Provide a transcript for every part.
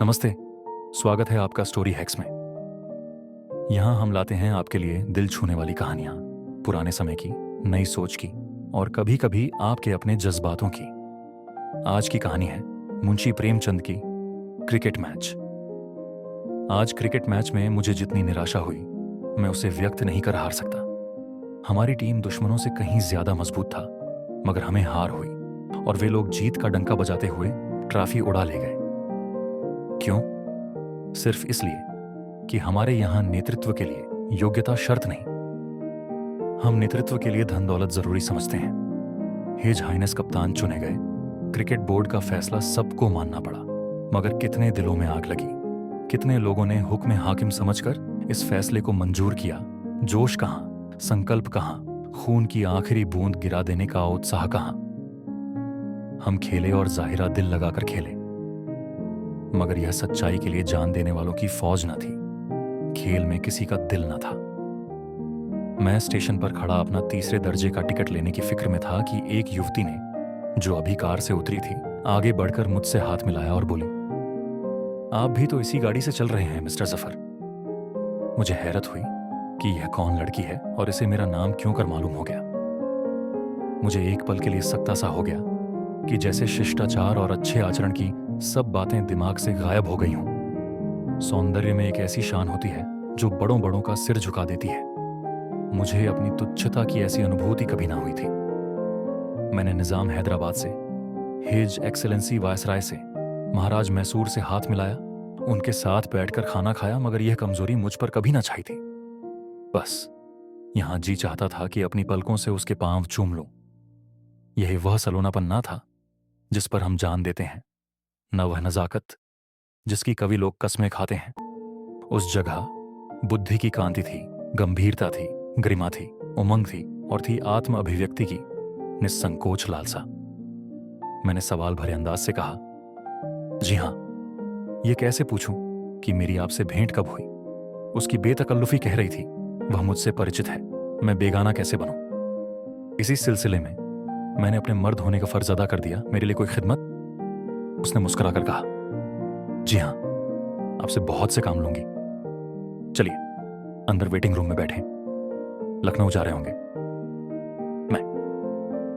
नमस्ते। स्वागत है आपका स्टोरी हैक्स में। यहाँ हम लाते हैं आपके लिए दिल छूने वाली कहानियाँ, पुराने समय की, नई सोच की और कभी कभी आपके अपने जज्बातों की। आज की कहानी है मुंशी प्रेमचंद की क्रिकेट मैच। आज क्रिकेट मैच में मुझे जितनी निराशा हुई मैं उसे व्यक्त नहीं कर हार सकता। हमारी टीम दुश्मनों से कहीं ज्यादा मजबूत था, मगर हमें हार हुई और वे लोग जीत का डंका बजाते हुए ट्रॉफी उड़ा ले गए। क्यों? सिर्फ इसलिए कि हमारे यहां नेतृत्व के लिए योग्यता शर्त नहीं। हम नेतृत्व के लिए धन दौलत जरूरी समझते हैं। हिज हाइनेस कप्तान चुने गए। क्रिकेट बोर्ड का फैसला सबको मानना पड़ा, मगर कितने दिलों में आग लगी। कितने लोगों ने हुक्म हाकिम समझकर इस फैसले को मंजूर किया। जोश कहां, संकल्प कहां, खून की आखिरी बूंद गिरा देने का उत्साह कहां। हम खेले और जाहिरा दिल लगाकर खेले, मगर यह सच्चाई के लिए जान देने वालों की फौज न थी। खेल में किसी का दिल न था। मैं स्टेशन पर खड़ा अपना तीसरे दर्जे का टिकट लेने की फिक्र में था कि एक युवती ने, जो अभी कार से उतरी थी, आगे बढ़कर मुझसे हाथ मिलाया और बोली, आप भी तो इसी गाड़ी से चल रहे हैं मिस्टर जफर। मुझे हैरत हुई कि यह कौन लड़की है और इसे मेरा नाम क्यों कर मालूम हो गया। मुझे एक पल के लिए सकता सा हो गया कि जैसे शिष्टाचार और अच्छे आचरण की सब बातें दिमाग से गायब हो गई हों। सौंदर्य में एक ऐसी शान होती है जो बड़ों बड़ों का सिर झुका देती है। मुझे अपनी तुच्छता की ऐसी अनुभूति कभी ना हुई थी। मैंने निजाम हैदराबाद से, हिज एक्सेलेंसी वायसराय से, महाराज मैसूर से हाथ मिलाया, उनके साथ बैठकर खाना खाया, मगर यह कमजोरी मुझ पर कभी ना छाई थी। बस यहां जी चाहता था कि अपनी पलकों से उसके पांव चूम लूं। यही वह सलोनापन ना था जिस पर हम जान देते हैं, न वह नजाकत जिसकी कवि लोग कस्में खाते हैं। उस जगह बुद्धि की कांति थी, गंभीरता थी, गरिमा थी, उमंग थी और थी आत्म अभिव्यक्ति की निस्संकोच लालसा। मैंने सवाल भरे अंदाज से कहा, जी हां, यह कैसे पूछूं कि मेरी आपसे भेंट कब हुई। उसकी बेतकल्लुफी कह रही थी, वह मुझसे परिचित है, मैं बेगाना कैसे बनूं। इसी सिलसिले में मैंने अपने मर्द होने का फर्ज अदा कर दिया। मेरे लिए कोई खिदमत? उसने मुस्कुराकर कहा, जी हां, आपसे बहुत से काम लूंगी। चलिए अंदर वेटिंग रूम में बैठें, लखनऊ जा रहे होंगे। मैं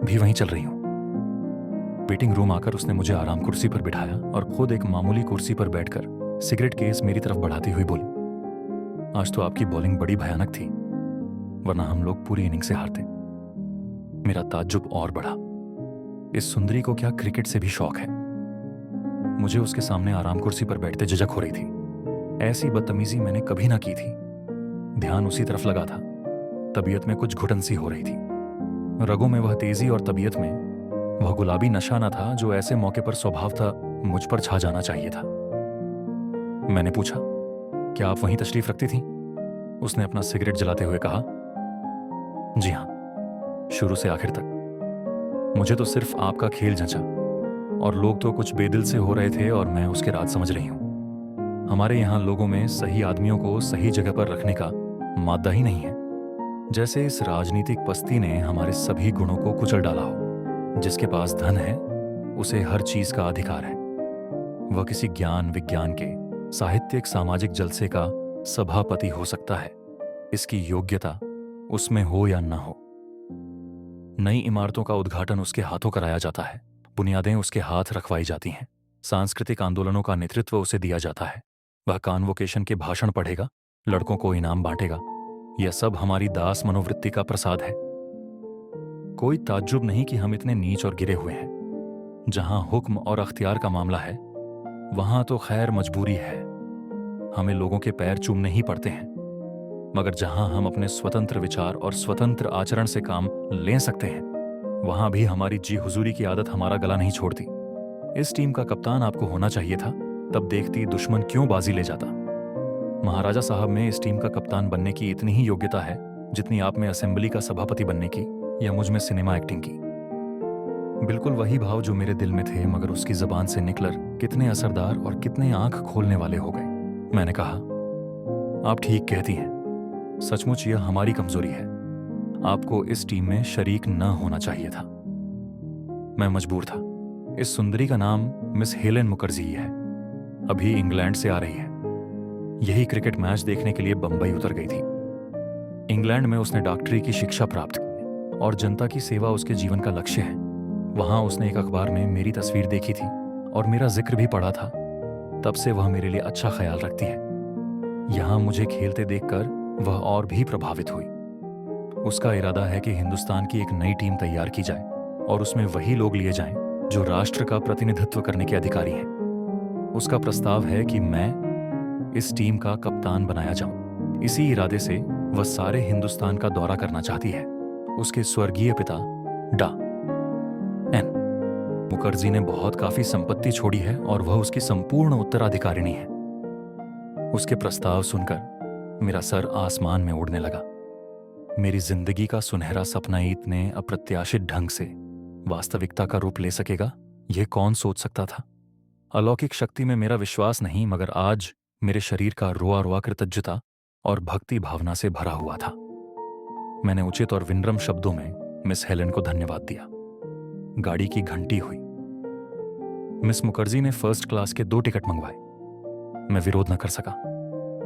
भी वहीं चल रही हूं। वेटिंग रूम आकर उसने मुझे आराम कुर्सी पर बिठाया और खुद एक मामूली कुर्सी पर बैठकर सिगरेट केस मेरी तरफ बढ़ाती हुई बोली, आज तो आपकी बॉलिंग बड़ी भयानक थी, वरना हम लोग पूरी इनिंग से हारते। मेरा ताज्जुब और बढ़ा। इस सुंदरी को क्या क्रिकेट से भी शौक है? मुझे उसके सामने आराम कुर्सी पर बैठते झिझक हो रही थी। ऐसी बदतमीजी मैंने कभी ना की थी। ध्यान उसी तरफ लगा था। तबीयत में कुछ घुटन सी हो रही थी। रगों में वह तेजी और तबीयत में वह गुलाबी नशा न था जो ऐसे मौके पर स्वभावतः मुझ पर छा जाना चाहिए था। मैंने पूछा, क्या आप वहीं तशरीफ रखती थीं? उसने अपना सिगरेट जलाते हुए कहा, जी हां, शुरू से आखिर तक। मुझे तो सिर्फ आपका खेल जंचा और लोग तो कुछ बेदिल से हो रहे थे और मैं उसके राज समझ रही हूं। हमारे यहां लोगों में सही आदमियों को सही जगह पर रखने का मादा ही नहीं है। जैसे इस राजनीतिक पस्ती ने हमारे सभी गुणों को कुचल डाला हो। जिसके पास धन है उसे हर चीज का अधिकार है। वह किसी ज्ञान विज्ञान के साहित्यिक सामाजिक जलसे का सभापति हो सकता है, इसकी योग्यता उसमें हो या ना हो। नई इमारतों का उद्घाटन उसके हाथों कराया जाता है, बुनियादें उसके हाथ रखवाई जाती हैं, सांस्कृतिक आंदोलनों का नेतृत्व उसे दिया जाता है। वह कॉन्वोकेशन के भाषण पढ़ेगा, लड़कों को इनाम बांटेगा। यह सब हमारी दास मनोवृत्ति का प्रसाद है। कोई ताज्जुब नहीं कि हम इतने नीच और गिरे हुए हैं। जहां हुक्म और अख्तियार का मामला है वहां तो खैर मजबूरी है, हमें लोगों के पैर चूमने ही पड़ते हैं। मगर जहां हम अपने स्वतंत्र विचार और स्वतंत्र आचरण से काम ले सकते हैं वहां भी हमारी जी हुजूरी की आदत हमारा गला नहीं छोड़ती। इस टीम का कप्तान आपको होना चाहिए था, तब देखती दुश्मन क्यों बाजी ले जाता। महाराजा साहब में इस टीम का कप्तान बनने की इतनी ही योग्यता है जितनी आप में असेंबली का सभापति बनने की या मुझ में सिनेमा एक्टिंग की। बिल्कुल वही भाव जो मेरे दिल में थे, मगर उसकी जबान से निकलकर कितने असरदार और कितने आंख खोलने वाले हो गए। मैंने कहा, आप ठीक कहती हैं, सचमुच यह हमारी कमजोरी है। आपको इस टीम में शरीक न होना चाहिए था। मैं मजबूर था। इस सुंदरी का नाम मिस हेलेन मुखर्जी है। अभी इंग्लैंड से आ रही है। यही क्रिकेट मैच देखने के लिए बंबई उतर गई थी। इंग्लैंड में उसने डॉक्टरी की शिक्षा प्राप्त की है और जनता की सेवा उसके जीवन का लक्ष्य है। वहां उसने एक अखबार में मेरी तस्वीर देखी थी और मेरा जिक्र भी पढ़ा था। तब से वह मेरे लिए अच्छा ख्याल रखती है। यहां मुझे खेलते देखकर वह और भी प्रभावित हुई। उसका इरादा है कि हिंदुस्तान की एक नई टीम तैयार की जाए और उसमें वही लोग लिए जाएं जो राष्ट्र का प्रतिनिधित्व करने के अधिकारी हैं। उसका प्रस्ताव है कि मैं इस टीम का कप्तान बनाया जाऊं। इसी इरादे से वह सारे हिंदुस्तान का दौरा करना चाहती है। उसके स्वर्गीय पिता डा एन मुखर्जी ने बहुत काफी संपत्ति छोड़ी है और वह उसकी संपूर्ण उत्तराधिकारिणी है। उसके प्रस्ताव सुनकर मेरा सर आसमान में उड़ने लगा। मेरी जिंदगी का सुनहरा सपना इतने अप्रत्याशित ढंग से वास्तविकता का रूप ले सकेगा, यह कौन सोच सकता था। अलौकिक शक्ति में मेरा विश्वास नहीं, मगर आज मेरे शरीर का रोआ रोआ कृतज्ञता और भक्ति भावना से भरा हुआ था। मैंने उचित और विनम्र शब्दों में मिस हेलेन को धन्यवाद दिया। गाड़ी की घंटी हुई। मिस मुखर्जी ने फर्स्ट क्लास के 2 टिकट मंगवाए। मैं विरोध न कर सका।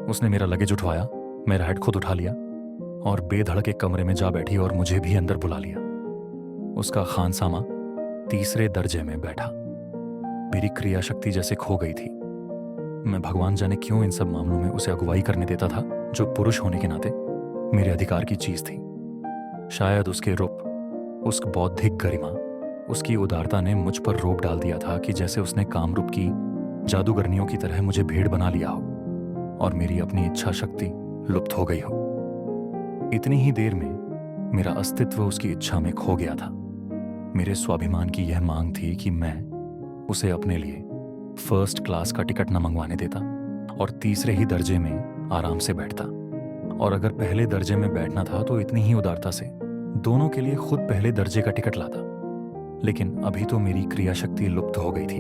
उसने मेरा लगेज उठवाया, मेरा हेड खुद उठा लिया और बेधड़क एक कमरे में जा बैठी और मुझे भी अंदर बुला लिया। उसका खानसामा 3रे दर्जे में बैठा। मेरी क्रिया शक्ति जैसे खो गई थी। मैं भगवान जाने क्यों इन सब मामलों में उसे अगुवाई करने देता था, जो पुरुष होने के नाते मेरे अधिकार की चीज थी। शायद उसके रूप, उसकी बौद्धिक गरिमा, उसकी उदारता ने मुझ पर रोब डाल दिया था कि जैसे उसने कामरूप की जादूगरनियों की तरह मुझे भेड़ बना लिया हो और मेरी अपनी इच्छा शक्ति लुप्त हो गई हो। इतनी ही देर में मेरा अस्तित्व उसकी इच्छा में खो गया था। मेरे स्वाभिमान की यह मांग थी कि मैं उसे अपने लिए फर्स्ट क्लास का टिकट न मंगवाने देता और 3रे ही दर्जे में आराम से बैठता। और अगर पहले दर्जे में बैठना था तो इतनी ही उदारता से दोनों के लिए खुद पहले दर्जे का टिकट लाता। लेकिन अभी तो मेरी क्रिया शक्ति लुप्त हो गई थी।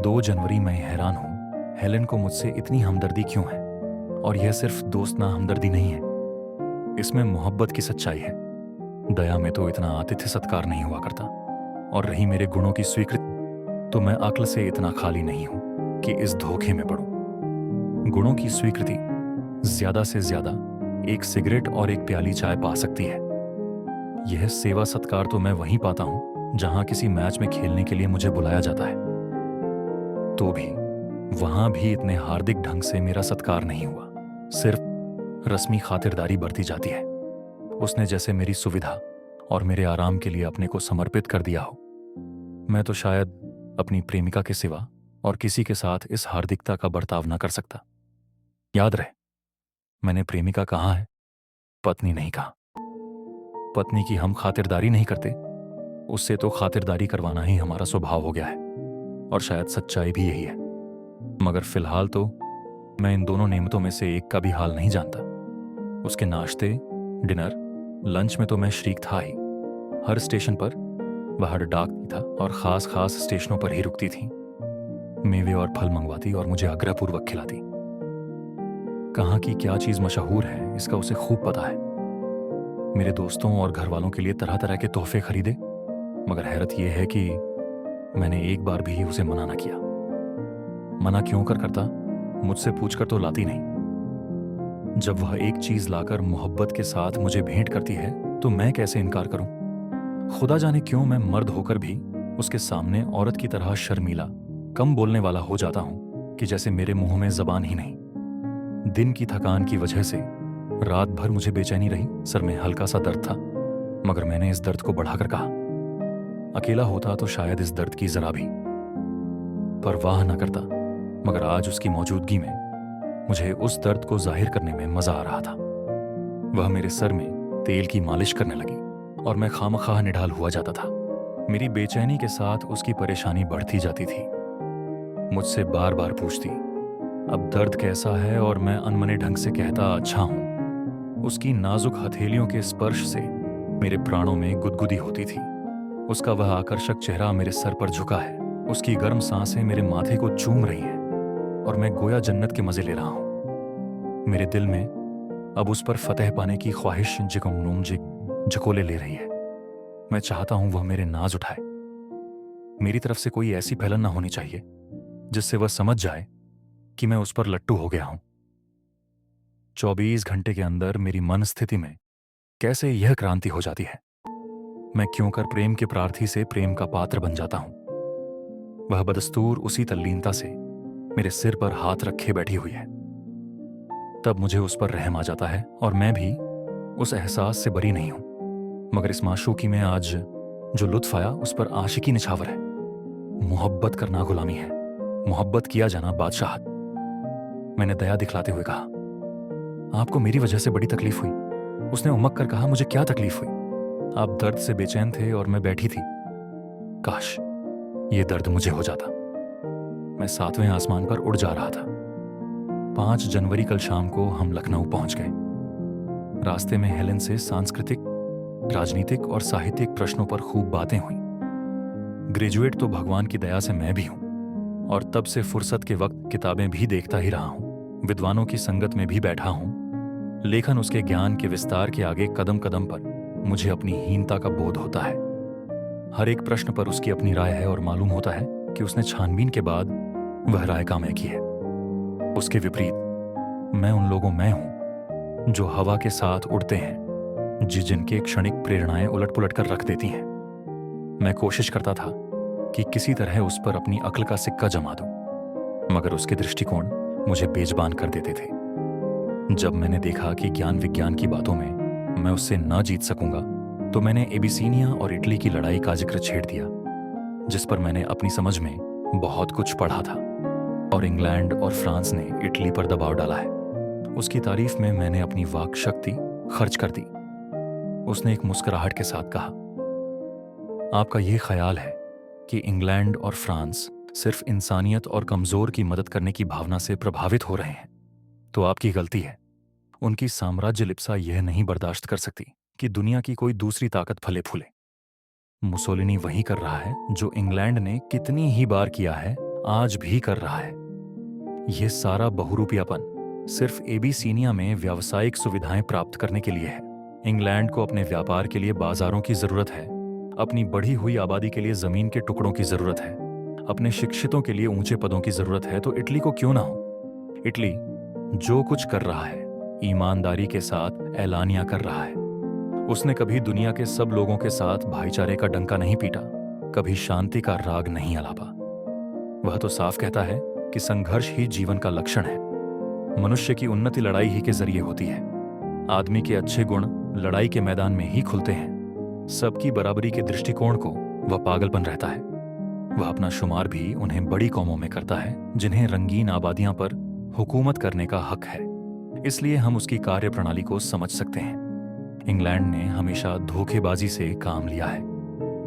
2 जनवरी मैं हैरान हूं, हेलेन को मुझसे इतनी हमदर्दी क्यों है। और यह सिर्फ दोस्तना हमदर्दी नहीं है, इसमें मोहब्बत की सच्चाई है। दया में तो इतना आतिथ्य सत्कार नहीं हुआ करता। और रही मेरे गुणों की स्वीकृति, तो मैं अक्ल से इतना खाली नहीं हूं कि इस धोखे में पड़ूं। गुणों की स्वीकृति ज्यादा से ज्यादा 1 सिगरेट और 1 प्याली चाय पा सकती है। यह सेवा सत्कार तो मैं वहीं पाता हूं जहां किसी मैच में खेलने के लिए मुझे बुलाया जाता है। तो भी वहां भी इतने हार्दिक ढंग से मेरा सत्कार नहीं हुआ, सिर्फ रस्मी खातिरदारी बरती जाती है। उसने जैसे मेरी सुविधा और मेरे आराम के लिए अपने को समर्पित कर दिया हो। मैं तो शायद अपनी प्रेमिका के सिवा और किसी के साथ इस हार्दिकता का बर्ताव न कर सकता। याद रहे, मैंने प्रेमिका कहा है, पत्नी नहीं कहा। पत्नी की हम खातिरदारी नहीं करते, उससे तो खातिरदारी करवाना ही हमारा स्वभाव हो गया है। और शायद सच्चाई भी यही है। मगर फिलहाल तो मैं इन दोनों नेमतों में से एक का भी हाल नहीं जानता। उसके नाश्ते, डिनर, लंच में तो मैं शरीक था ही। हर स्टेशन पर वह डाकती था और खास खास स्टेशनों पर ही रुकती थी। मेवे और फल मंगवाती और मुझे आग्रहपूर्वक खिलाती। कहाँ की क्या चीज मशहूर है, इसका उसे खूब पता है। मेरे दोस्तों और घर वालों के लिए तरह तरह के तोहफे खरीदे, मगर हैरत यह है कि मैंने एक बार भी उसे मना न किया। मना क्यों करता, मुझसे पूछकर तो लाती नहीं। जब वह एक चीज लाकर मोहब्बत के साथ मुझे भेंट करती है तो मैं कैसे इनकार करूं। खुदा जाने क्यों मैं मर्द होकर भी उसके सामने औरत की तरह शर्मीला, कम बोलने वाला हो जाता हूं कि जैसे मेरे मुंह में जबान ही नहीं। दिन की थकान की वजह से रात भर मुझे बेचैनी रही, सर में हल्का सा दर्द था, मगर मैंने इस दर्द को बढ़ाकर कहा। अकेला होता तो शायद इस दर्द की जरा भी परवाह न करता, मगर आज उसकी मौजूदगी में मुझे उस दर्द को जाहिर करने में मजा आ रहा था। वह मेरे सर में तेल की मालिश करने लगी और मैं खामखाह निढाल हुआ जाता था। मेरी बेचैनी के साथ उसकी परेशानी बढ़ती जाती थी। मुझसे बार बार पूछती अब दर्द कैसा है, और मैं अनमने ढंग से कहता अच्छा हूं। उसकी नाजुक हथेलियों के स्पर्श से मेरे प्राणों में गुदगुदी होती थी। उसका वह आकर्षक चेहरा मेरे सर पर झुका है, उसकी गर्म सांसें मेरे माथे को चूम रही हैं और मैं गोया जन्नत के मजे ले रहा हूं। मेरे दिल में अब उस पर फतेह पाने की ख्वाहिश झकोले ले रही है। मैं चाहता हूं वह मेरे नाज उठाए। मेरी तरफ से कोई ऐसी फैलन ना होनी चाहिए जिससे वह समझ जाए कि मैं उस पर लट्टू हो गया हूं। 24 घंटे के अंदर मेरी मन स्थिति में कैसे यह क्रांति हो जाती है। मैं क्यों कर प्रेम के प्रार्थी से प्रेम का पात्र बन जाता हूं। वह बदस्तूर उसी तल्लीनता से मेरे सिर पर हाथ रखे बैठी हुई है। तब मुझे उस पर रहम आ जाता है और मैं भी उस एहसास से बरी नहीं हूं। मगर इस माशूकी में आज जो लुत्फ आया उस पर आशिकी निछावर है। मोहब्बत करना गुलामी है, मोहब्बत किया जाना बादशाहत। मैंने दया दिखलाते हुए कहा, आपको मेरी वजह से बड़ी तकलीफ हुई। उसने उमक कर कहा, मुझे क्या तकलीफ हुई? आप दर्द से बेचैन थे और मैं बैठी थी। काश ये दर्द मुझे हो जाता। मैं 7वें आसमान पर उड़ जा रहा था। 5 जनवरी कल शाम को हम लखनऊ पहुंच गए। रास्ते में हेलेन से सांस्कृतिक, राजनीतिक और साहित्यिक प्रश्नों पर खूब बातें हुई। ग्रेजुएट तो भगवान की दया से मैं भी हूं और तब से फुर्सत के वक्त किताबें भी देखता ही रहा हूं। विद्वानों की संगत में भी बैठा हूं। लेखन उसके ज्ञान के विस्तार के आगे कदम कदम पर मुझे अपनी हीनता का बोध होता है। हर एक प्रश्न पर उसकी अपनी राय है और मालूम होता है कि उसने छानबीन के बाद वह राय कामय की है। उसके विपरीत मैं उन लोगों में हूं जो हवा के साथ उड़ते हैं, जिनके क्षणिक प्रेरणाएं उलट पुलट कर रख देती हैं। मैं कोशिश करता था कि किसी तरह उस पर अपनी अक्ल का सिक्का जमा दूं, मगर उसके दृष्टिकोण मुझे बेजबान कर देते थे। जब मैंने देखा कि ज्ञान विज्ञान की बातों में मैं उससे ना जीत सकूंगा, तो मैंने एबिसीनिया और इटली की लड़ाई का जिक्र छेड़ दिया, जिस पर मैंने अपनी समझ में बहुत कुछ पढ़ा था। और इंग्लैंड और फ्रांस ने इटली पर दबाव डाला है। उसकी तारीफ में मैंने अपनी वाक शक्ति खर्च कर दी। उसने एक मुस्कुराहट के साथ कहा, आपका यह ख्याल है कि इंग्लैंड और फ्रांस सिर्फ इंसानियत और कमजोर की मदद करने की भावना से प्रभावित हो रहे हैं, तो आपकी गलती है। उनकी साम्राज्य लिप्सा यह नहीं बर्दाश्त कर सकती कि दुनिया की कोई दूसरी ताकत फले फूले। मुसोलिनी वही कर रहा है जो इंग्लैंड ने कितनी ही बार किया है, आज भी कर रहा है। यह सारा बहुरूपियापन सिर्फ एबीसीनिया में व्यावसायिक सुविधाएं प्राप्त करने के लिए है। इंग्लैंड को अपने व्यापार के लिए बाजारों की जरूरत है, अपनी बढ़ी हुई आबादी के लिए जमीन के टुकड़ों की जरूरत है, अपने शिक्षितों के लिए ऊंचे पदों की जरूरत है, तो इटली को क्यों ना हो। इटली जो कुछ कर रहा है ईमानदारी के साथ ऐलानिया कर रहा है। उसने कभी दुनिया के सब लोगों के साथ भाईचारे का डंका नहीं पीटा, कभी शांति का राग नहीं अलापा। वह तो साफ कहता है कि संघर्ष ही जीवन का लक्षण है। मनुष्य की उन्नति लड़ाई ही के जरिए होती है। आदमी के अच्छे गुण लड़ाई के मैदान में ही खुलते हैं। सबकी बराबरी के दृष्टिकोण को वह पागलपन रहता है। वह अपना शुमार भी उन्हें बड़ी कौमों में करता है जिन्हें रंगीन आबादियां पर हुकूमत करने का हक है। इसलिए हम उसकी कार्यप्रणाली को समझ सकते हैं। इंग्लैंड ने हमेशा धोखेबाजी से काम लिया है,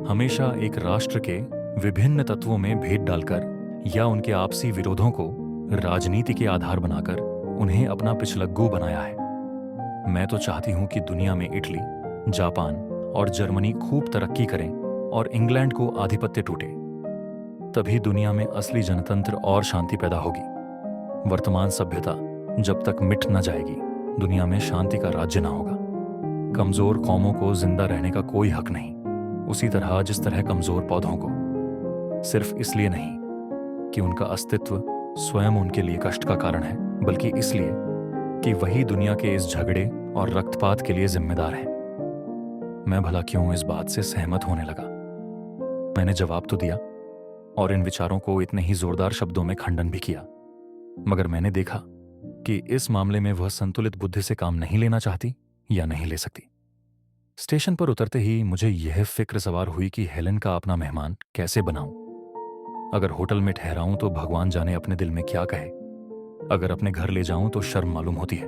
हमेशा एक राष्ट्र के विभिन्न तत्वों में भेद डालकर या उनके आपसी विरोधों को राजनीति के आधार बनाकर उन्हें अपना पिछलग्गू बनाया है। मैं तो चाहती हूं कि दुनिया में इटली, जापान और जर्मनी खूब तरक्की करें और इंग्लैंड को आधिपत्य टूटे। तभी दुनिया में असली जनतंत्र और शांति पैदा होगी। वर्तमान सभ्यता जब तक मिट न जाएगी, दुनिया में शांति का राज्य न होगा। कमजोर कौमों को जिंदा रहने का कोई हक नहीं, उसी तरह जिस तरह कमजोर पौधों को। सिर्फ इसलिए नहीं कि उनका अस्तित्व स्वयं उनके लिए कष्ट का कारण है, बल्कि इसलिए कि वही दुनिया के इस झगड़े और रक्तपात के लिए जिम्मेदार है। मैं भला क्यों इस बात से सहमत होने लगा? मैंने जवाब तो दिया और इन विचारों को इतने ही जोरदार शब्दों में खंडन भी किया, मगर मैंने देखा कि इस मामले में वह संतुलित बुद्धि से काम नहीं लेना चाहती या नहीं ले सकती। स्टेशन पर उतरते ही मुझे यह फिक्र सवार हुई कि हेलेन का अपना मेहमान कैसे बनाऊं। अगर होटल में ठहराऊं तो भगवान जाने अपने दिल में क्या कहे। अगर अपने घर ले जाऊं तो शर्म मालूम होती है।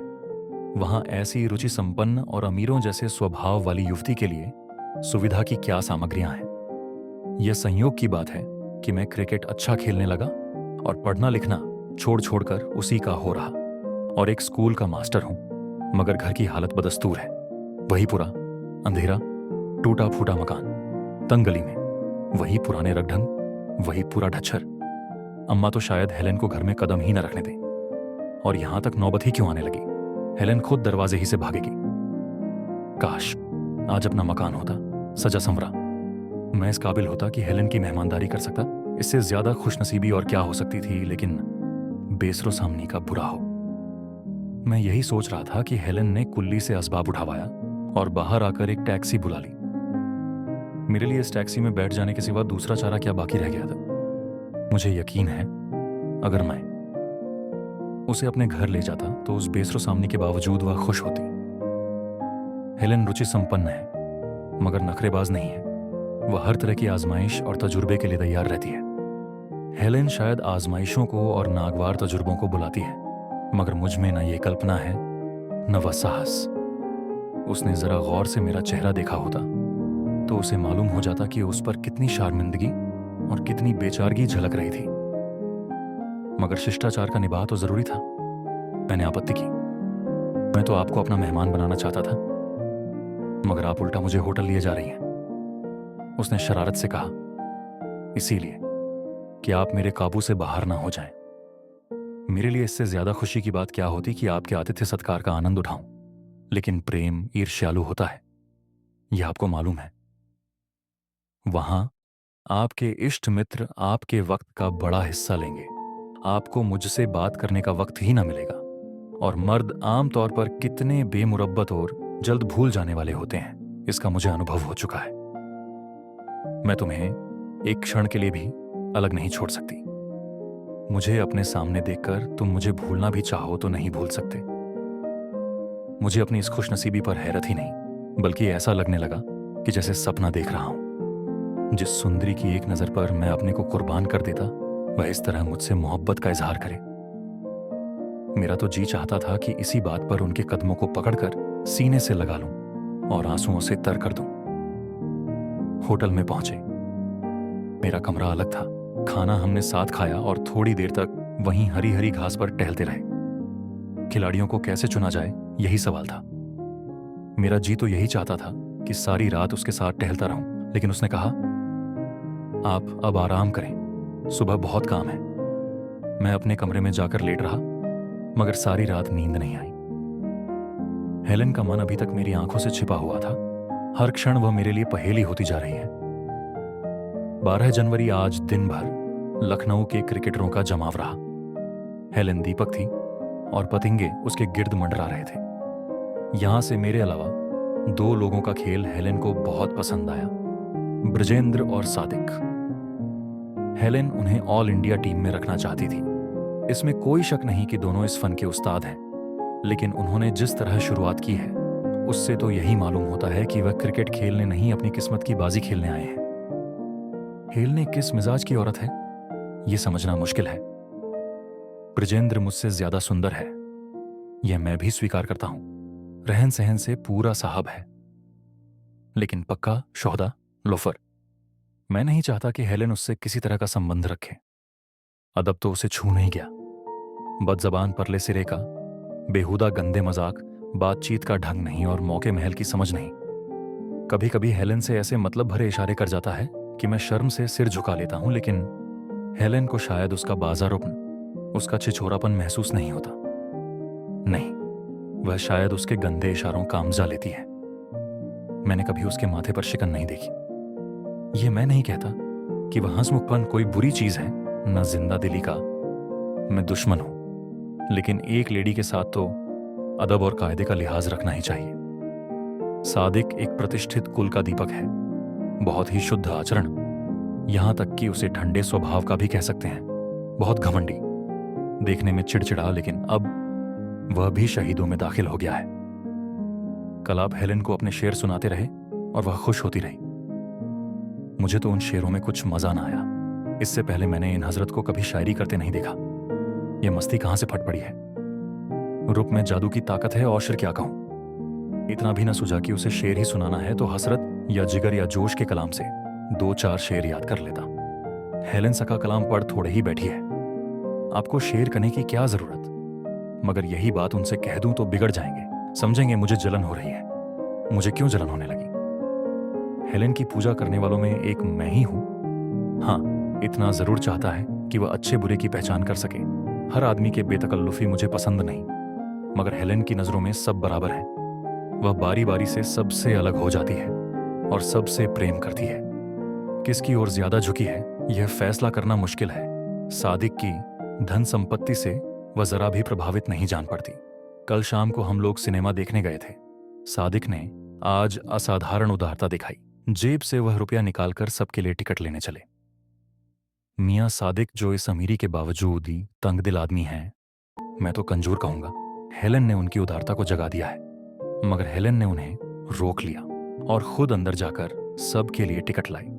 वहां ऐसी रुचि संपन्न और अमीरों जैसे स्वभाव वाली युवती के लिए सुविधा की क्या सामग्रियां हैं। यह संयोग की बात है कि मैं क्रिकेट अच्छा खेलने लगा और पढ़ना लिखना छोड़ छोड़कर उसी का हो रहा, और एक स्कूल का मास्टर हूं, मगर घर की हालत बदस्तूर है। वही पूरा अंधेरा, टूटा फूटा मकान, तंग गली में वही पुराने रगढंग, वही पूरा ढच्छर। अम्मा तो शायद हेलेन को घर में कदम ही न रखने दें, और यहां तक नौबत ही क्यों आने लगी। हेलेन खुद दरवाजे ही से भागेगी। काश आज अपना मकान होता, सजा संवरा। मैं इस काबिल होता कि हेलेन की मेहमानदारी कर सकता, इससे ज्यादा खुशनसीबी और क्या हो सकती थी, लेकिन बेसरो सामनी का बुरा हो। मैं यही सोच रहा था कि हेलन ने कुल्ली से असबाब उठवाया और बाहर आकर एक टैक्सी बुला ली। मेरे लिए इस टैक्सी में बैठ जाने के सिवा दूसरा चारा क्या बाकी रह गया था। मुझे यकीन है अगर मैं उसे अपने घर ले जाता तो उस बेसरो सामने के बावजूद वह खुश होती। हेलन रुचि संपन्न है मगर नखरेबाज नहीं है। वह हर तरह की आजमाइश और तजुर्बे के लिए तैयार रहती है। हेलेन शायद आजमाइशों को और नागवार तजुर्बों को बुलाती है, मगर मुझ में न ये कल्पना है न वह साहस। उसने जरा गौर से मेरा चेहरा देखा होता तो उसे मालूम हो जाता कि उस पर कितनी शर्मिंदगी और कितनी बेचारगी झलक रही थी। मगर शिष्टाचार का निभा तो जरूरी था। मैंने आपत्ति की। मैं तो आपको अपना मेहमान बनाना चाहता था, मगर आप उल्टा मुझे होटल लिए जा रही हैं। उसने शरारत से कहा, इसीलिए कि आप मेरे काबू से बाहर ना हो जाएं। मेरे लिए इससे ज्यादा खुशी की बात क्या होती कि आपके आतिथ्य सत्कार का आनंद उठाऊं, लेकिन प्रेम ईर्ष्यालु होता है, यह आपको मालूम है। वहां आपके इष्ट मित्र आपके वक्त का बड़ा हिस्सा लेंगे। आपको मुझसे बात करने का वक्त ही ना मिलेगा, और मर्द आमतौर पर कितने बेमुरब्बत और जल्द भूल जाने वाले होते हैं, इसका मुझे अनुभव हो चुका है। मैं तुम्हें एक क्षण के लिए भी अलग नहीं छोड़ सकती। मुझे अपने सामने देखकर तुम मुझे भूलना भी चाहो तो नहीं भूल सकते। मुझे अपनी इस खुशनसीबी पर हैरत ही नहीं, बल्कि ऐसा लगने लगा कि जैसे सपना देख रहा हूं। जिस सुंदरी की एक नजर पर मैं अपने को कुर्बान कर देता, वह इस तरह मुझसे मोहब्बत का इजहार करे। मेरा तो जी चाहता था कि इसी बात पर उनके कदमों को पकड़कर सीने से लगा लूं और आंसुओं से तर कर दूं। होटल में पहुंचे। मेरा कमरा अलग था। खाना हमने साथ खाया और थोड़ी देर तक वहीं हरी हरी घास पर टहलते रहे। खिलाड़ियों को कैसे चुना जाए, यही सवाल था। मेरा जी तो यही चाहता था कि सारी रात उसके साथ टहलता रहूं, लेकिन उसने कहा, आप अब आराम करें, सुबह बहुत काम है। मैं अपने कमरे में जाकर लेट रहा, मगर सारी रात नींद नहीं आई। हेलन का मन अभी तक मेरी आंखों से छिपा हुआ था। हर क्षण वह मेरे लिए पहेली होती जा रही है। 12 जनवरी आज दिन भर लखनऊ के क्रिकेटरों का जमाव रहा। हेलन दीपक थी और पतंगे उसके गिर्द मंडरा रहे थे। यहां से मेरे अलावा 2 लोगों का खेल हेलन को बहुत पसंद आया, ब्रजेंद्र और सादिक। हेलेन उन्हें ऑल इंडिया टीम में रखना चाहती थी। इसमें कोई शक नहीं कि दोनों इस फन के उस्ताद हैं, लेकिन उन्होंने जिस तरह शुरुआत की है उससे तो यही मालूम होता है कि वह क्रिकेट खेलने नहीं, अपनी किस्मत की बाजी खेलने आए हैं। हेलेन किस मिजाज की औरत है, यह समझना मुश्किल है। ब्रजेंद्र मुझसे ज्यादा सुंदर है, यह मैं भी स्वीकार करता हूं। रहन सहन से पूरा साहब है, लेकिन पक्का शोहदा लोफर। मैं नहीं चाहता कि हेलेन उससे किसी तरह का संबंध रखे। अदब तो उसे छू नहीं गया। बदजबान परले सिरे का, बेहुदा गंदे मजाक, बातचीत का ढंग नहीं और मौके महल की समझ नहीं। कभी कभी हेलेन से ऐसे मतलब भरे इशारे कर जाता है कि मैं शर्म से सिर झुका लेता हूं, लेकिन हेलेन को शायद उसका बाजारोपन, उसका छिछोरापन महसूस नहीं होता। नहीं, वह शायद उसके गंदे इशारों का आमजा लेती है। मैंने कभी उसके माथे पर शिकन नहीं देखी। यह मैं नहीं कहता कि वह हंसमुखपन कोई बुरी चीज है, न जिंदा दिली का मैं दुश्मन हूं, लेकिन एक लेडी के साथ तो अदब और कायदे का लिहाज रखना ही चाहिए। सादिक एक प्रतिष्ठित कुल का दीपक है, बहुत ही शुद्ध आचरण, यहां तक कि उसे ठंडे स्वभाव का भी कह सकते हैं। बहुत घमंडी, देखने में चिड़चिड़ा, लेकिन अब वह भी शहीदों में दाखिल हो गया है। कल आप हेलेन को अपने शेर सुनाते रहे और वह खुश होती रही। मुझे तो उन शेरों में कुछ मजा ना आया। इससे पहले मैंने इन हजरत को कभी शायरी करते नहीं देखा। यह मस्ती कहां से फट पड़ी है। रूप में जादू की ताकत है और फिर क्या कहूं। इतना भी ना सूझा कि उसे शेर ही सुनाना है तो हसरत या जिगर या जोश के कलाम से 2-4 शेर याद कर लेता। हेलेन सका कलाम पढ़ थोड़े ही बैठी है, आपको शेर करने की क्या जरूरत। मगर यही बात उनसे कह दूं तो बिगड़ जाएंगे, समझेंगे मुझे जलन हो रही है। मुझे क्यों जलन होने लगी। हेलेन की पूजा करने वालों में एक मैं ही हूं। हाँ, इतना जरूर चाहता है कि वह अच्छे बुरे की पहचान कर सके। हर आदमी के बेतकल्लुफी मुझे पसंद नहीं, मगर हेलेन की नजरों में सब बराबर है। वह बारी बारी से सबसे अलग हो जाती है और सबसे प्रेम करती है। किसकी ओर ज्यादा झुकी है यह फैसला करना मुश्किल है। सादिक की धन संपत्ति से वह जरा भी प्रभावित नहीं जान पड़ती। कल शाम को हम लोग सिनेमा देखने गए थे। सादिक ने आज असाधारण उदारता दिखाई। जेब से वह रुपया निकालकर सबके लिए टिकट लेने चले। मियां सादिक जो इस अमीरी के बावजूद ही तंगदिल आदमी हैं, मैं तो कंजूर कहूंगा। हेलन ने उनकी उदारता को जगा दिया है, मगर हेलन ने उन्हें रोक लिया और खुद अंदर जाकर सबके लिए टिकट लाई।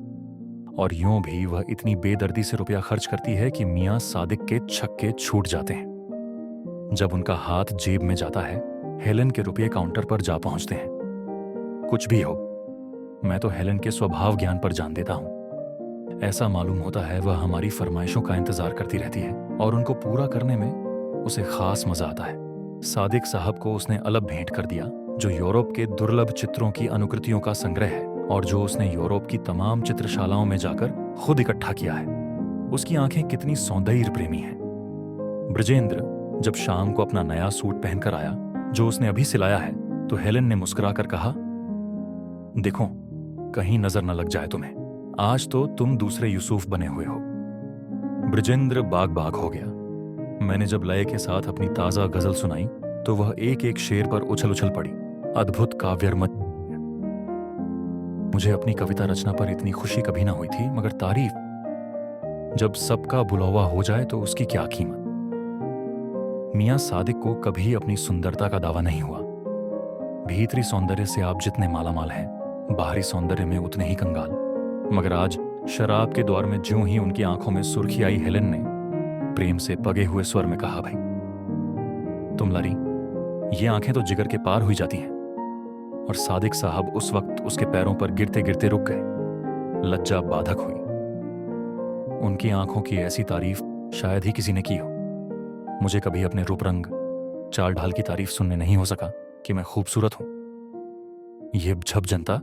और यूं भी वह इतनी बेदर्दी से रुपया खर्च करती है कि मियां सादिक के छक्के छूट जाते हैं। जब उनका हाथ जेब में जाता है, हेलन के रुपये काउंटर पर जा पहुंचते हैं। कुछ भी हो, मैं तो हेलन के स्वभाव ज्ञान पर जान देता हूं। ऐसा मालूम होता है वह हमारी फरमाइशों का इंतजार करती रहती है और उनको पूरा करने में उसे खास मजा आता है। सादिक साहब को उसने अलग भेंट कर दिया, जो यूरोप के दुर्लभ चित्रों की अनुकृतियों का संग्रह है और जो उसने यूरोप की तमाम चित्रशालाओं में जाकर खुद इकट्ठा किया है। उसकी आंखें कितनी सौंदर्य प्रेमी हैं। ब्रजेंद्र जब शाम को अपना नया सूट पहनकर आया, जो उसने अभी सिलाया है, तो हेलन ने मुस्कुराकर कहा, देखो कहीं नजर न लग जाए तुम्हें, आज तो तुम दूसरे यूसुफ बने हुए हो। ब्रजेंद्र बाग बाग हो गया। मैंने जब लय के साथ अपनी ताजा गजल सुनाई तो वह एक एक शेर पर उछल उछल पड़ी। अद्भुत काव्यर्मत। मुझे अपनी कविता रचना पर इतनी खुशी कभी ना हुई थी, मगर तारीफ जब सबका बुलावा हो जाए तो उसकी क्या कीमत। मियां सादिक को कभी अपनी सुंदरता का दावा नहीं हुआ। भीतरी सौंदर्य से आप जितने मालामाल हैं, बाहरी सौंदर्य में उतने ही कंगाल। मगर आज शराब के दौर में ज्यों ही उनकी आंखों में सुर्खी आई, हेलन ने प्रेम से पगे हुए स्वर में कहा, भाई तुम लारी, ये आंखें तो जिगर के पार हुई जाती हैं। और सादिक साहब उस वक्त उसके पैरों पर गिरते गिरते रुक गए। लज्जा बाधक हुई। उनकी आंखों की ऐसी तारीफ शायद ही किसी ने की हो। मुझे कभी अपने रूप रंग चाल ढाल की तारीफ सुनने नहीं हो सका कि मैं खूबसूरत हूं। यह झप जनता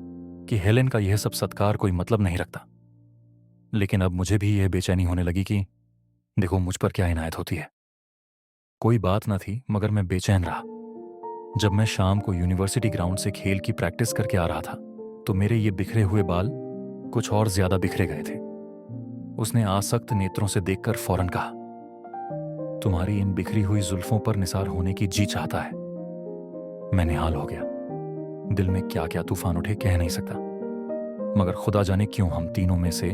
कि हेलेन का यह सब सत्कार कोई मतलब नहीं रखता। लेकिन अब मुझे भी यह बेचैनी होने लगी कि देखो मुझ पर क्या इनायत होती है। कोई बात न थी, मगर मैं बेचैन रहा। जब मैं शाम को यूनिवर्सिटी ग्राउंड से खेल की प्रैक्टिस करके आ रहा था, तो मेरे ये बिखरे हुए बाल कुछ और ज्यादा बिखरे गए थे। उसने आसक्त नेत्रों से देखकर फौरन कहा, तुम्हारी इन बिखरी हुई जुल्फों पर निसार होने की जी चाहता है। मैं निहाल हो गया। दिल में क्या क्या तूफान उठे कह नहीं सकता, मगर खुदा जाने क्यों हम तीनों में से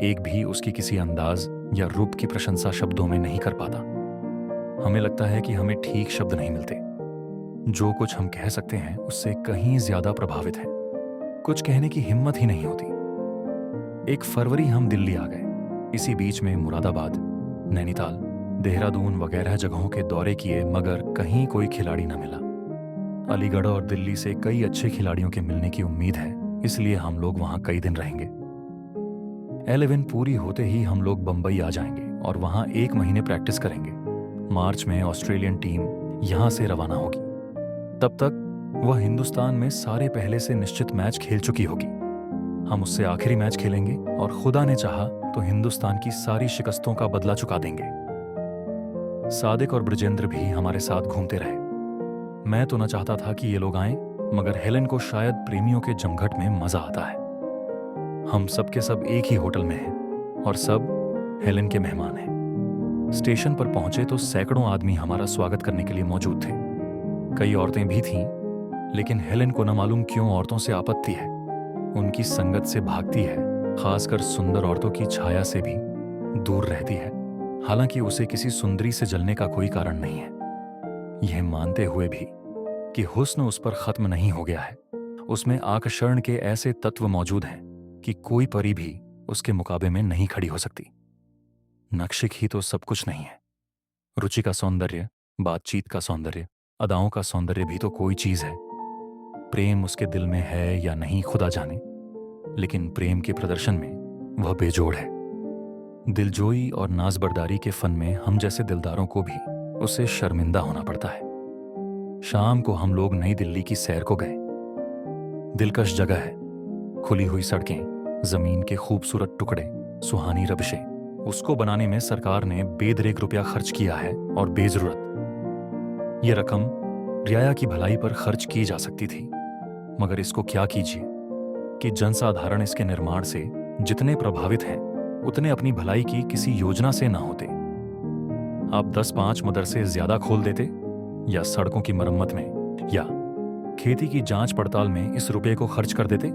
एक भी उसकी किसी अंदाज या रूप की प्रशंसा शब्दों में नहीं कर पाता। हमें लगता है कि हमें ठीक शब्द नहीं मिलते। जो कुछ हम कह सकते हैं उससे कहीं ज्यादा प्रभावित हैं। कुछ कहने की हिम्मत ही नहीं होती। 1 फरवरी हम दिल्ली आ गए। इसी बीच में मुरादाबाद, नैनीताल, देहरादून वगैरह जगहों के दौरे किए, मगर कहीं कोई खिलाड़ी न मिला। अलीगढ़ और दिल्ली से कई अच्छे खिलाड़ियों के मिलने की उम्मीद है, इसलिए हम लोग वहां कई दिन रहेंगे। 11 पूरी होते ही हम लोग बंबई आ जाएंगे और वहां 1 महीने प्रैक्टिस करेंगे। मार्च में ऑस्ट्रेलियन टीम यहां से रवाना होगी। तब तक वह हिंदुस्तान में सारे पहले से निश्चित मैच खेल चुकी होगी। हम उससे आखिरी मैच खेलेंगे और खुदा ने चाहा तो हिंदुस्तान की सारी शिकस्तों का बदला चुका देंगे। सादिक और ब्रजेंद्र भी हमारे साथ घूमते रहे। मैं तो न चाहता था कि ये लोग आएं, मगर हेलन को शायद प्रेमियों के जमघट में मजा आता है। हम सब के सब एक ही होटल में हैं और सब हेलन के मेहमान हैं। स्टेशन पर पहुंचे तो सैकड़ों आदमी हमारा स्वागत करने के लिए मौजूद थे। कई औरतें भी थीं, लेकिन हेलन को न मालूम क्यों औरतों से आपत्ति है। उनकी संगत से भागती है, खासकर सुंदर औरतों की छाया से भी दूर रहती है। हालांकि उसे किसी सुंदरी से जलने का कोई कारण नहीं है। यह मानते हुए भी कि हुस्न उस पर खत्म नहीं हो गया है, उसमें आकर्षण के ऐसे तत्व मौजूद हैं कि कोई परी भी उसके मुकाबले में नहीं खड़ी हो सकती। नक्शिक ही तो सब कुछ नहीं है। रुचि का सौंदर्य, बातचीत का सौंदर्य, अदाओं का सौंदर्य भी तो कोई चीज है। प्रेम उसके दिल में है या नहीं खुदा जाने, लेकिन प्रेम के प्रदर्शन में वह बेजोड़ है। दिलजोई और नाजबरदारी के फन में हम जैसे दिलदारों को भी उसे शर्मिंदा होना पड़ता है। शाम को हम लोग नई दिल्ली की सैर को गए। दिलकश जगह है, खुली हुई सड़कें, जमीन के खूबसूरत टुकड़े, सुहानी रबिशें। उसको बनाने में सरकार ने बेदरेक रुपया खर्च किया है और बेजरूरत। ये रकम रियाया की भलाई पर खर्च की जा सकती थी, मगर इसको क्या कीजिए कि जनसाधारण इसके निर्माण से जितने प्रभावित हैं, उतने अपनी भलाई की किसी योजना से ना होते। आप 10-5 मदरसे ज्यादा खोल देते, या सड़कों की मरम्मत में, या खेती की जांच पड़ताल में इस रुपये को खर्च कर देते।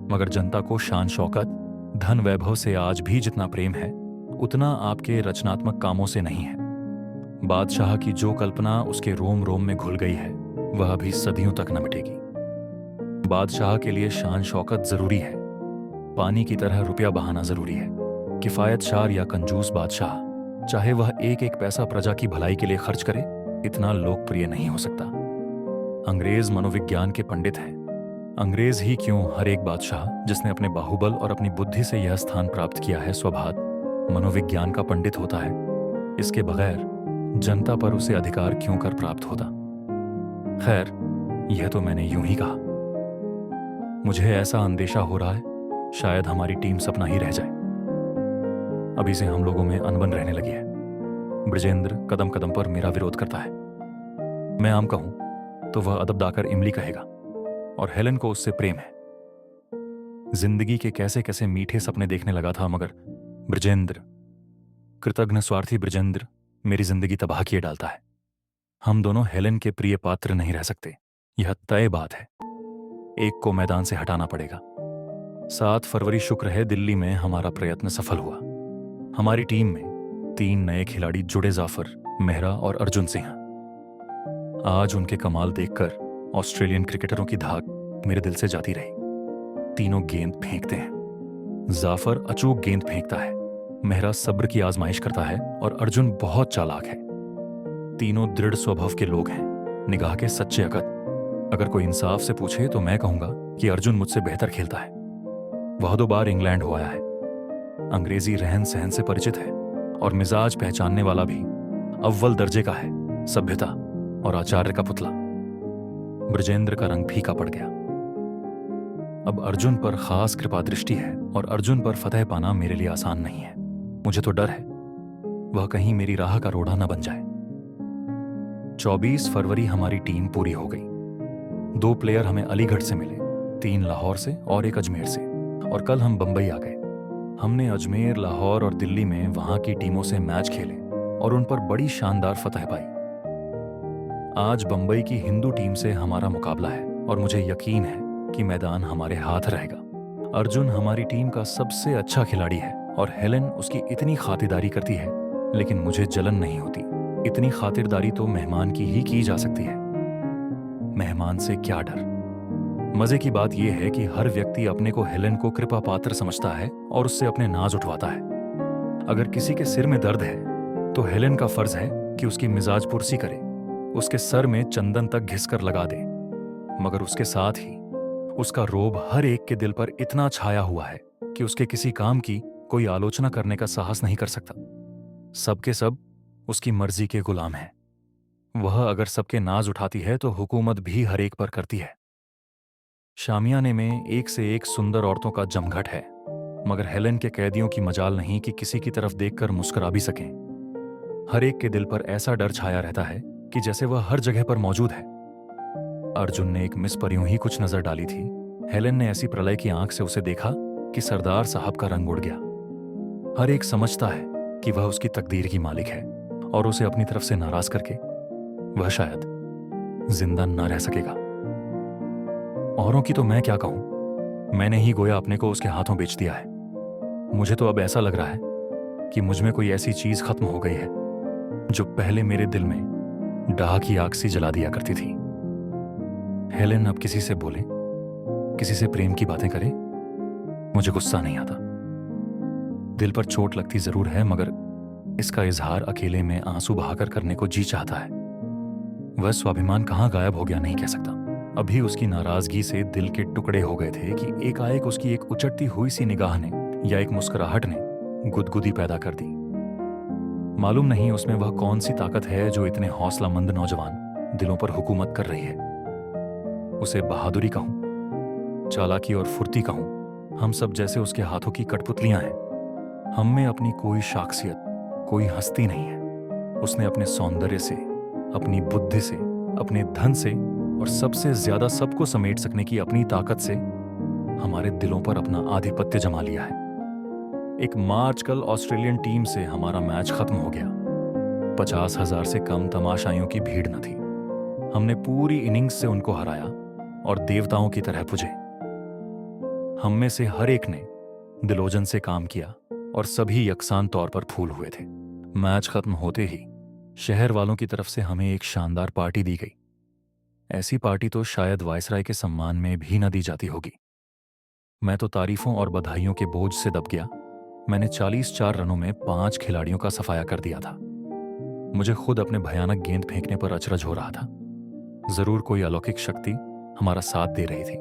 मगर जनता को शान शौकत, धन वैभव से आज भी जितना प्रेम है, उतना आपके रचनात्मक कामों से नहीं है। बादशाह की जो कल्पना उसके रोम रोम में घुल गई है, वह अभी सदियों तक न मिटेगी। बादशाह के लिए शान शौकत जरूरी है, पानी की तरह रुपया बहाना जरूरी है। किफायतशार या कंजूस बादशाह, चाहे वह एक एक पैसा प्रजा की भलाई के लिए खर्च करे, इतना लोकप्रिय नहीं हो सकता। अंग्रेज मनोविज्ञान के पंडित हैं। अंग्रेज ही क्यों, हर एक बादशाह जिसने अपने बाहुबल और अपनी बुद्धि से यह स्थान प्राप्त किया है, स्वभाव मनोविज्ञान का पंडित होता है। इसके बगैर जनता पर उसे अधिकार क्यों कर प्राप्त होता? खैर, यह तो मैंने यूं ही कहा। मुझे ऐसा अंदेशा हो रहा है, शायद हमारी टीम सपना ही रह जाए। अभी से हम लोगों में अनबन रहने लगी है। ब्रजेंद्र कदम कदम पर मेरा विरोध करता है। मैं आम कहूं तो वह अदब दाकर इमली कहेगा, और हेलन को उससे प्रेम है। जिंदगी के कैसे कैसे मीठे सपने देखने लगा था, मगर ब्रजेंद्र, कृतघ्न स्वार्थी ब्रजेंद्र, मेरी जिंदगी तबाह किए डालता है। हम दोनों हेलन के प्रिय पात्र नहीं रह सकते, यह तय बात है। एक को मैदान से हटाना पड़ेगा। 7 फरवरी शुक्र है, दिल्ली में हमारा प्रयत्न सफल हुआ। हमारी टीम में 3 नए खिलाड़ी जुड़े, जाफर, मेहरा और अर्जुन सिंह। आज उनके कमाल देखकर ऑस्ट्रेलियन क्रिकेटरों की धाक मेरे दिल से जाती रही। तीनों गेंद फेंकते हैं। जाफर अचूक गेंद फेंकता है, मेहरा सब्र की आजमाइश करता है और अर्जुन बहुत चालाक है। तीनों दृढ़ स्वभाव के लोग हैं, निगाह के सच्चे अकद। अगर कोई इंसाफ से पूछे तो मैं कहूंगा कि अर्जुन मुझसे बेहतर खेलता है। वह 2 बार इंग्लैंड हो आया है, अंग्रेजी रहन सहन से परिचित है और मिजाज पहचानने वाला भी अव्वल दर्जे का है, सभ्यता और आचार्य का पुतला। ब्रजेंद्र का रंग फीका पड़ गया। अब अर्जुन पर खास कृपा दृष्टि है और अर्जुन पर फतह पाना मेरे लिए आसान नहीं है। मुझे तो डर है वह कहीं मेरी राह का रोड़ा न बन जाए। 24 फरवरी हमारी टीम पूरी हो गई। 2 प्लेयर हमें अलीगढ़ से मिले, 3 लाहौर से और 1 अजमेर से, और कल हम बंबई आ गए। हमने अजमेर, लाहौर और दिल्ली में वहां की टीमों से मैच खेले और उन पर बड़ी शानदार फतह पाई। आज बंबई की हिंदू टीम से हमारा मुकाबला है और मुझे यकीन है कि मैदान हमारे हाथ रहेगा। अर्जुन हमारी टीम का सबसे अच्छा खिलाड़ी है और हेलन उसकी इतनी खातिरदारी करती है, लेकिन मुझे जलन नहीं होती। इतनी खातिरदारी तो मेहमान की ही की जा सकती है। मेहमान से क्या डर। मजे की बात यह है कि हर व्यक्ति अपने को हेलन को कृपा पात्र समझता है और उससे अपने नाज उठवाता है। अगर किसी के सिर में दर्द है तो हेलन का फर्ज है कि उसकी मिजाज पुरसी करे, उसके सर में चंदन तक घिसकर लगा दे। मगर उसके साथ ही उसका रोब हर एक के दिल पर इतना छाया हुआ है कि उसके किसी काम की कोई आलोचना करने का साहस नहीं कर सकता। सबके सब उसकी मर्जी के गुलाम हैं। वह अगर सबके नाज उठाती है तो हुकूमत भी हर एक पर करती है। शामियाने में एक से एक सुंदर औरतों का जमघट है, मगर हेलन के कैदियों की मजाल नहीं कि किसी की तरफ देखकर मुस्कुरा भी सकें। हर एक के दिल पर ऐसा डर छाया रहता है कि जैसे वह हर जगह पर मौजूद है। अर्जुन ने एक मिस पर यूं ही कुछ नजर डाली थी। हेलन ने ऐसी प्रलय की आंख से उसे देखा कि सरदार साहब का रंग उड़ गया। हर एक समझता है कि वह उसकी तकदीर की मालिक है और उसे अपनी तरफ से नाराज करके वह शायद जिंदा न रह सकेगा। औरों की तो मैं क्या कहूं, मैंने ही गोया अपने को उसके हाथों बेच दिया है। मुझे तो अब ऐसा लग रहा है कि मुझ में कोई ऐसी चीज खत्म हो गई है जो पहले मेरे दिल में डाह की आग सी जला दिया करती थी। हेलन अब किसी से बोले, किसी से प्रेम की बातें करे, मुझे गुस्सा नहीं आता। दिल पर चोट लगती जरूर है, मगर इसका इजहार अकेले में आंसू बहाकर करने को जी चाहता है। वह स्वाभिमान कहाँ गायब हो गया नहीं कह सकता। अभी उसकी नाराजगी से दिल के टुकड़े हो गए थे कि एकाएक उसकी एक उचटती हुई सी निगाह ने या एक मुस्कुराहट ने गुदगुदी पैदा कर दी। मालूम नहीं उसमें वह कौन सी ताकत है जो इतने हौसलामंद नौजवान दिलों पर हुकूमत कर रही है। उसे बहादुरी कहूं, चालाकी और फुर्ती कहूं, हम सब जैसे उसके हाथों की कठपुतलियां हैं। हम में अपनी कोई शाख्सियत, कोई हस्ती नहीं है। उसने अपने सौंदर्य से, अपनी बुद्धि से, अपने धन से और सबसे ज्यादा सबको समेट सकने की अपनी ताकत से हमारे दिलों पर अपना आधिपत्य जमा लिया है। एक मार्च कल ऑस्ट्रेलियन टीम से हमारा मैच खत्म हो गया। 50,000 से कम तमाशाइयों की भीड़ न थी। हमने पूरी इनिंग्स से उनको हराया और देवताओं की तरह पूजे। हम में से हर एक ने दिलोजन से काम किया और सभी यकसान तौर पर फूल हुए थे। मैच खत्म होते ही शहर वालों की तरफ से हमें एक शानदार पार्टी दी गई। ऐसी पार्टी तो शायद वायसराय के सम्मान में भी न दी जाती होगी। मैं तो तारीफों और बधाइयों के बोझ से दब गया। मैंने 44 रनों में 5 खिलाड़ियों का सफाया कर दिया था। मुझे खुद अपने भयानक गेंद फेंकने पर अचरज हो रहा था। जरूर कोई अलौकिक शक्ति हमारा साथ दे रही थी।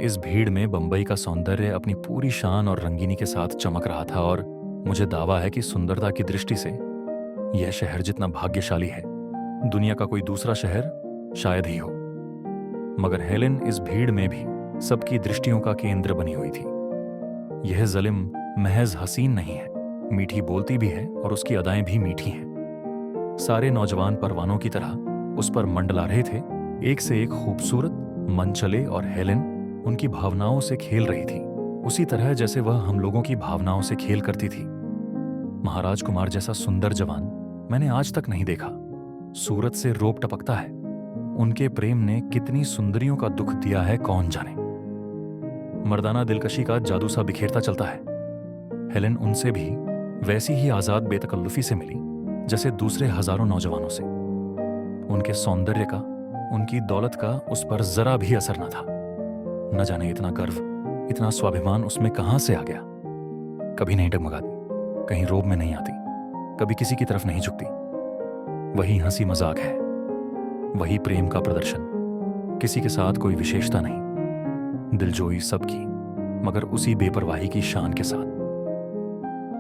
इस भीड़ में बंबई का सौंदर्य अपनी पूरी शान और रंगीनी के साथ चमक रहा था और मुझे दावा है कि सुंदरता की दृष्टि से यह शहर जितना भाग्यशाली है, दुनिया का कोई दूसरा शहर शायद ही हो। मगर हेलेन इस भीड़ में भी सबकी दृष्टियों का केंद्र बनी हुई थी। यह जलिम महज हसीन नहीं है, मीठी बोलती भी है और उसकी अदाएं भी मीठी हैं। सारे नौजवान परवानों की तरह उस पर मंडला रहे थे, एक से एक खूबसूरत, मनचले, और हेलेन उनकी भावनाओं से खेल रही थी, उसी तरह जैसे वह हम लोगों की भावनाओं से खेल करती थी। महाराज कुमार जैसा सुंदर जवान मैंने आज तक नहीं देखा। सूरत से रोब टपकता है। उनके प्रेम ने कितनी सुंदरियों का दुख दिया है कौन जाने। मर्दाना दिलकशी का जादू सा बिखेरता चलता है। हेलेन उनसे भी वैसी ही आजाद बेतकल्लुफी से मिली जैसे दूसरे हजारों नौजवानों से। उनके सौंदर्य का, उनकी दौलत का उस पर जरा भी असर न था। न जाने इतना गर्व, इतना स्वाभिमान उसमें कहां से आ गया। कभी नहीं डगमगाती, कहीं रोब में नहीं आती, कभी किसी की तरफ नहीं झुकती। वही हंसी मजाक है, वही प्रेम का प्रदर्शन, किसी के साथ कोई विशेषता नहीं, दिलजोई सबकी, मगर उसी बेपरवाही की शान के साथ।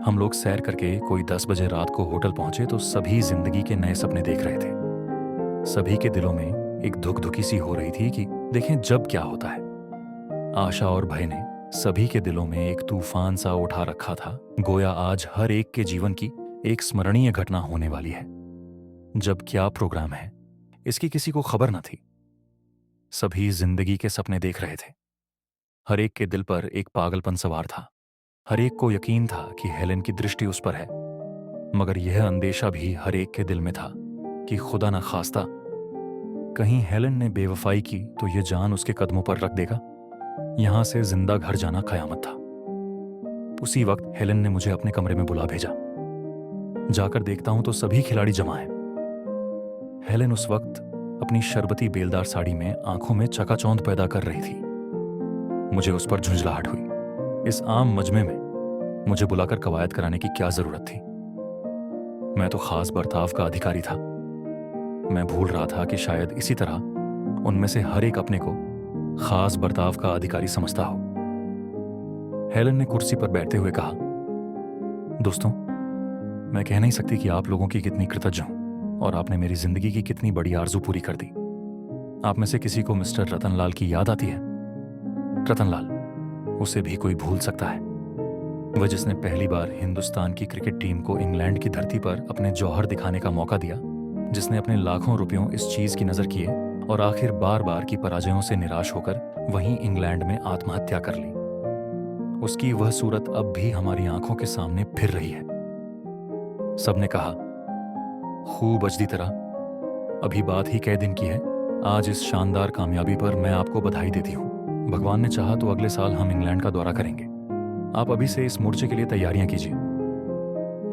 हम लोग सैर करके कोई 10 बजे रात को होटल पहुंचे तो सभी जिंदगी के नए सपने देख रहे थे। सभी के दिलों में एक धुक-धुकी सी हो रही थी कि देखें जब क्या होता है। आशा और भय ने सभी के दिलों में एक तूफान सा उठा रखा था, गोया आज हर एक के जीवन की एक स्मरणीय घटना होने वाली है। जब क्या प्रोग्राम है इसकी किसी को खबर न थी। सभी जिंदगी के सपने देख रहे थे। हर एक के दिल पर एक पागलपन सवार था। हर एक को यकीन था कि हेलेन की दृष्टि उस पर है, मगर यह अंदेशा भी हर एक के दिल में था कि खुदा न खास्ता कहीं हेलेन ने बेवफाई की तो यह जान उसके कदमों पर रख देगा। यहां से जिंदा घर जाना कयामत था। उसी वक्त हेलेन ने मुझे अपने कमरे में बुला भेजा। जाकर देखता हूं तो सभी खिलाड़ी जमा हैं। हेलेन उस वक्त अपनी शरबती बेलदार साड़ी में आंखों में चकाचौंध पैदा कर रही थी। मुझे उस पर झुंझलाहट हुई। इस आम मजमे में मुझे बुलाकर कवायद कराने की क्या जरूरत थी। मैं तो खास बर्ताव का अधिकारी था। मैं भूल रहा था कि शायद इसी तरह उनमें से हर एक अपने को खास बर्ताव का अधिकारी समझता हो। हेलेन ने कुर्सी पर बैठते हुए कहा, दोस्तों, मैं कह नहीं सकती कि आप लोगों की कितनी कृतज्ञ हूं और आपने मेरी जिंदगी की कितनी बड़ी आरजू पूरी कर दी। आप में से किसी को मिस्टर रतनलाल की याद आती है? रतनलाल, उसे भी कोई भूल सकता है? वह जिसने पहली बार हिंदुस्तान की क्रिकेट टीम को इंग्लैंड की धरती पर अपने जौहर दिखाने का मौका दिया, जिसने अपने लाखों रुपयों इस चीज की नजर किए और आखिर बार बार की पराजयों से निराश होकर वहीं इंग्लैंड में आत्महत्या कर ली। उसकी वह सूरत अब भी हमारी आंखों के सामने फिर रही है। सबने कहा, खूब अजदी तरह, अभी बात ही कई दिन की है। आज इस शानदार कामयाबी पर मैं आपको बधाई देती हूँ। भगवान ने चाहा तो अगले साल हम इंग्लैंड का दौरा करेंगे। आप अभी से इस मोर्चे के लिए तैयारियां कीजिए।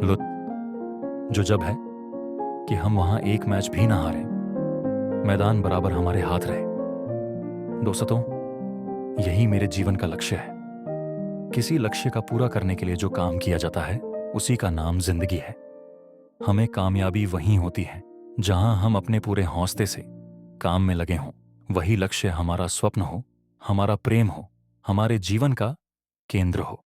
लुत्फ जो जब है कि हम वहां एक मैच भी ना हारें, मैदान बराबर हमारे हाथ रहे। दोस्तों, यही मेरे जीवन का लक्ष्य है। किसी लक्ष्य का पूरा करने के लिए जो काम किया जाता है उसी का नाम जिंदगी है। हमें कामयाबी वहीं होती है जहां हम अपने पूरे हौसले से काम में लगे हों। वही लक्ष्य हमारा स्वप्न हो, हमारा प्रेम हो, हमारे जीवन का केंद्र हो।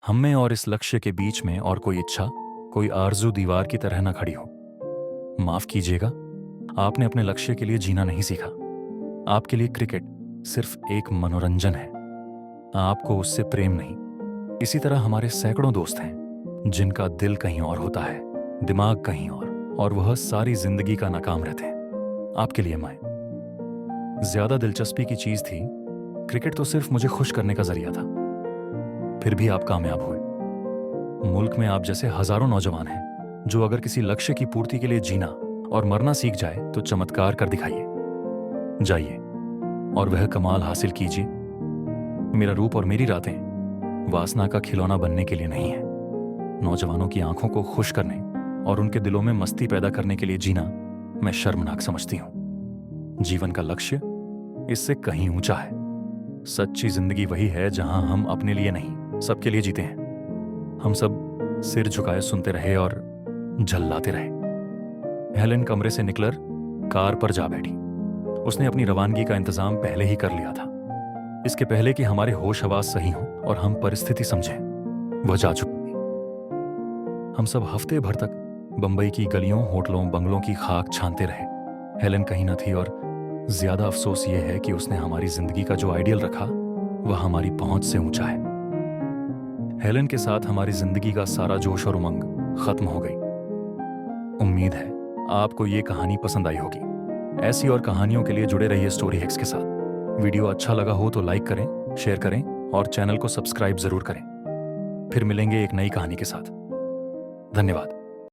हम में और इस लक्ष्य के बीच में और कोई इच्छा, कोई आरजू दीवार की तरह न खड़ी हो। माफ कीजिएगा, आपने अपने लक्ष्य के लिए जीना नहीं सीखा। आपके लिए क्रिकेट सिर्फ एक मनोरंजन है, आपको उससे प्रेम नहीं। इसी तरह हमारे सैकड़ों दोस्त हैं जिनका दिल कहीं और होता है, दिमाग कहीं और वह सारी जिंदगी का नाकाम रहते हैं। आपके लिए मैं ज्यादा दिलचस्पी की चीज थी। क्रिकेट तो सिर्फ मुझे खुश करने का जरिया था। फिर भी आप कामयाब हुए। मुल्क में आप जैसे हजारों नौजवान हैं जो अगर किसी लक्ष्य की पूर्ति के लिए जीना और मरना सीख जाए तो चमत्कार कर दिखाइए। जाइए और वह कमाल हासिल कीजिए। मेरा रूप और मेरी रातें वासना का खिलौना बनने के लिए नहीं है। नौजवानों की आंखों को खुश करने और उनके दिलों में मस्ती पैदा करने के लिए जीना मैं शर्मनाक समझती हूं। जीवन का लक्ष्य इससे कहीं ऊंचा है। सच्ची जिंदगी वही है जहां हम अपने लिए नहीं, सबके लिए जीते हैं। हम सब सिर झुकाए सुनते रहे और झल्लाते रहे। हेलेन कमरे से निकलकर कार पर जा बैठी। उसने अपनी रवानगी का इंतजाम पहले ही कर लिया था, इसके पहले कि हमारे होश हवास सही हों और हम परिस्थिति समझें। वह जा चुकी थी। हम सब हफ्ते भर तक बंबई की गलियों, होटलों, बंगलों की खाक छानते रहे। हेलेन कहीं न थी और ज्यादा अफसोस यह है कि उसने हमारी जिंदगी का जो आइडियल रखा वह हमारी पहुंच से ऊंचा है। हेलेन के साथ हमारी जिंदगी का सारा जोश और उमंग खत्म हो गई। उम्मीद है आपको ये कहानी पसंद आई होगी। ऐसी और कहानियों के लिए जुड़े रहिए स्टोरी हैक्स के साथ। वीडियो अच्छा लगा हो तो लाइक करें, शेयर करें और चैनल को सब्सक्राइब जरूर करें। फिर मिलेंगे एक नई कहानी के साथ। धन्यवाद।